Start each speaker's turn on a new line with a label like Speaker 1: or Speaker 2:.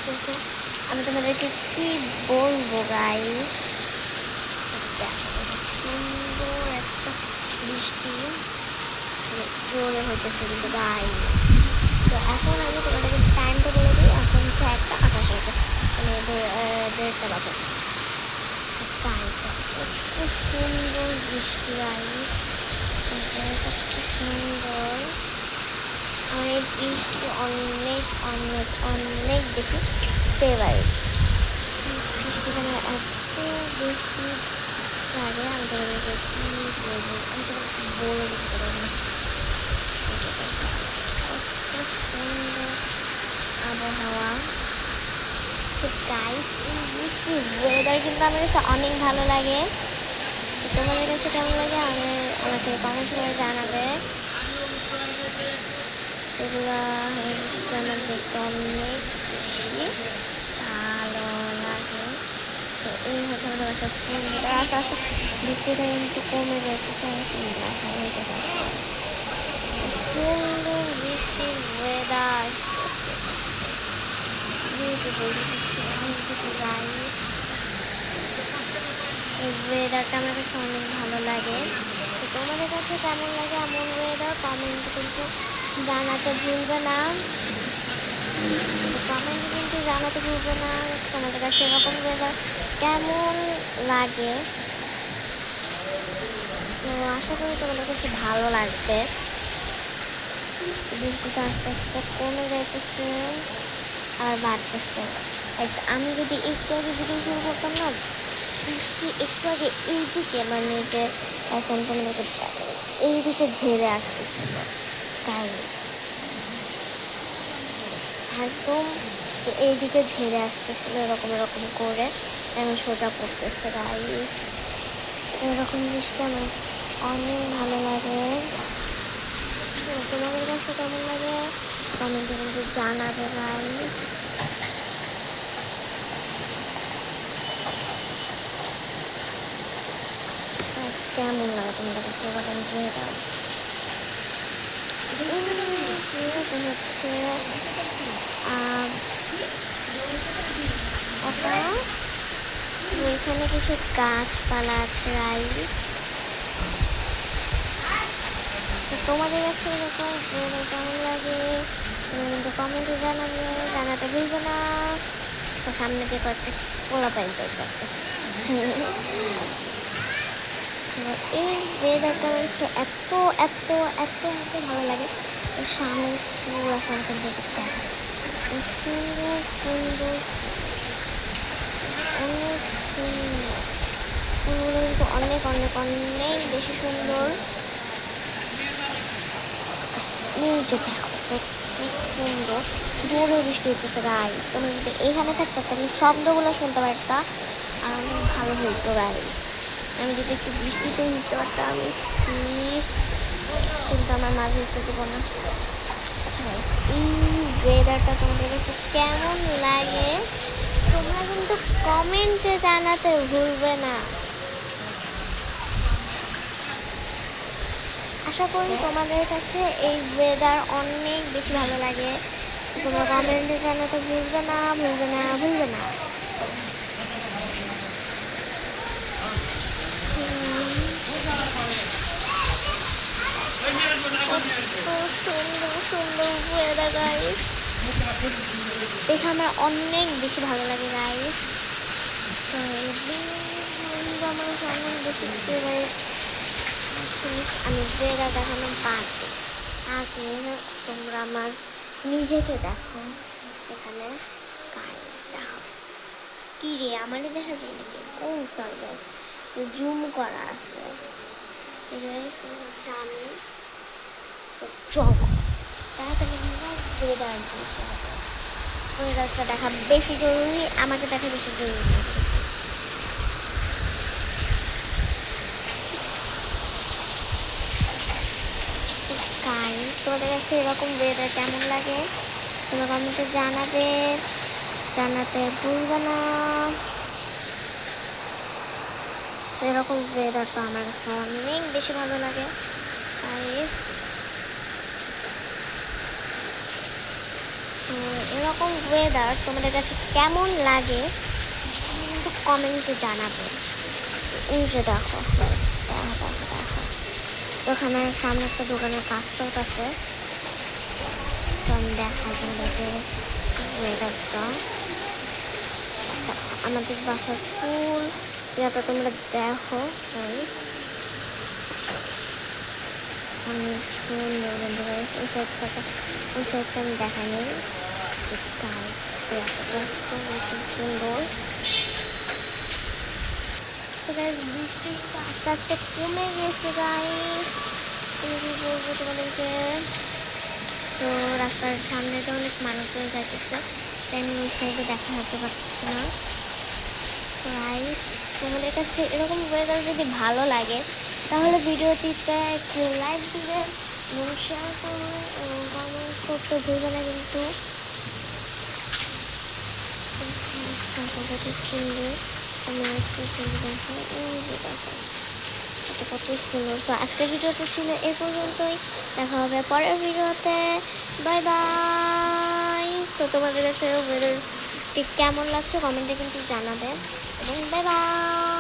Speaker 1: আসতেছে। আমি তোমাদেরকে কি বলবো গাইস, সুন্দর একটা বৃষ্টি জোরে হইতেছে কিন্তু গাইস। তো এখন আমি তোমাদেরকে টাইমটা বলে দিই, এখন হচ্ছে 1:28 মানে 1:30 বাজে। এত সুন্দর বৃষ্টি গাইস, কত সুন্দর। আমার এই বৃষ্টি অনেক অনেক অনেক বেশি ফেভারিট। বৃষ্টিটা আমার এত বেশি লাগে, আমি তোমাদেরকে কি বলবো, আমি তোমাকে বলে দিতে পারবো না। কত সুন্দর আবহাওয়া। তো গাইস, এই বৃষ্টি ওয়েদার কিন্তু আমার কাছে অনেক ভালো লাগে। তোমাদের কাছে কেমন লাগে আমাকে কমেন্ট করে জানাবে। সেগুলো আমার দেখতে অনেক বেশি ভালো লাগে। তো এই হচ্ছে আমাদের বাসার সুন্দর। আস্তে আস্তে বৃষ্টিটা কিন্তু কমে যাইতেছে, সুন্দর বৃষ্টির ওয়েদার, বিউটিফুল বিউটিফুল গাইস। এই ওয়েদারটা আমার কাছে অনেক ভালো লাগে। তো তোমাদের কাছে কেমন লাগে এমন ওয়েদার কমেন্টে কিন্তু জানাতে ভুলবে না। তোমাদের কাছে এরকম ওয়েদার কেমন লাগে। তো আশা করি তোমাদের কাছে ভালো লাগবে। বৃষ্টিটা আস্তে আস্তে কমে যাইতেছে আর বাড়তেছে। আমি যদি একটু আগে ভিডিও শুরু করতাম না, বৃষ্টি একটু আগে এইদিকে মানে যে এইদিকে ঝেড়ে আসতেছিল গাইস, একদম এইদিকে ঝেড়ে আসতেছিল এরকম এরকম করে, এখন সোজা পড়তেছে গাইস। সেরকম বৃষ্টি আমার অনেক ভালো লাগে। তোমাদের কাছে কেমন লাগে কমেন্টে কিন্তু জানাবে গাইস। কেমন লাগে তোমাদের কাছে কমেন্ট হচ্ছে এখানে কিছু গাছপালা আছে গাইস। তো তোমাদের কাছে এরকম কেমন লাগে কিন্তু কমেন্টে জানাতে ভুলবে না। সামনে দিয়ে কয়েকটা পোলা পাইন চলতেছে। এই ওয়েদারটা হচ্ছে এত এত এত এত ভালো লাগে। সামনে ফুল আছে, সুন্দর সুন্দর অনেক সুন্দর ফুলগুলো কিন্তু অনেক অনেক অনেক বেশি সুন্দর। নিচে দেখো সুন্দর জোরে বৃষ্টি হইতেছে গাইস। তুমি যদি এখানে থাকতো তাহলে শব্দগুলো শুনতে পারতা আর অনেক ভালো হইতো গাইস। আমি যদি একটু বৃষ্টিতে ভিজতে পারতাম, কিন্তু আমার মাঝে ভিজতে দেবো না। আচ্ছা গাইস, এই ওয়েদারটা তোমাদের কাছে কেমন লাগে তোমরা কিন্তু কমেন্টে জানাতে ভুলবে না। আশা করি তোমাদের কাছে এই ওয়েদার অনেক বেশি ভালো লাগে। তোমরা কমেন্টে জানাতে ভুলবে না ভুলবে না ভুলবে না। সুন্দর সুন্দর ওয়েদার গাইস, দেখে আমার অনেক বেশি ভালো লাগে গাইস। আমার অনেক বেশি ফেভারিট। আমি ওয়েদার দেখানো বাকি আগে তোমরা আমার নিজেকে দেখো এখানে গাইস। দেখো কি রে, আমারই দেখা যায় নাকি? ও সরি গাইস, জুম করা আছে। হচ্ছে আমি তাড়াতাড়ি ওয়েদারটা দেখা বেশি জরুরি, আমাকে দেখা বেশি জরুরি। তোমাদের কাছে এরকম ওয়েদার কেমন লাগে তোমরা কমেন্টে জানাতে ভুলবে না। এরকম ওয়েদার তো আমার কাছে অনেক বেশি ভালো লাগে গাইস। তো এরকম ওয়েদার তোমাদের কাছে কেমন লাগে কিন্তু কমেন্টে জানাবে। এই যে দেখো, ব্যাস, দেখো দেখো দেখো, ওখানে সামনে একটা দোকানের কাজ চলতেছে। তো আমি দেখাই তোমাদেরকে ওয়েদারটা। আমাদের বাসার ফুল ইয়াটা তোমরা দেখো গাইস, অনেক সুন্দর বন্ধু গাইস। ওই সাইডটা আমি দেখা নেই সুন্দর। বৃষ্টিটা আস্তে আস্তে কমে গেছে গাইস, কি বলবো তোমাদেরকে। তো রাস্তার সামনে তো অনেক মানুষজন যাইতেছে, তাই আমি ওই সাইডে দেখা হতে পারতেছি না। গাইস তোমাদের কাছে এরকম ওয়েদার যদি ভালো লাগে তাহলে ভিডিওটিতে একটু লাইক দিবে এবং শেয়ার করবে এবং কমেন্ট করতে ভুলবে না কিন্তু। সুন্দর, আমি একটু সুন্দর দেখো, দেখো এটা কত সুন্দর। তো আজকের ভিডিওটা ছিল এ পর্যন্তই, দেখা হবে পরের ভিডিওতে। Bye bye. তো তোমাদের কাছে ওয়েদারটি কেমন লাগছে কমেন্টে কিন্তু জানাবে এবং বাই বাই।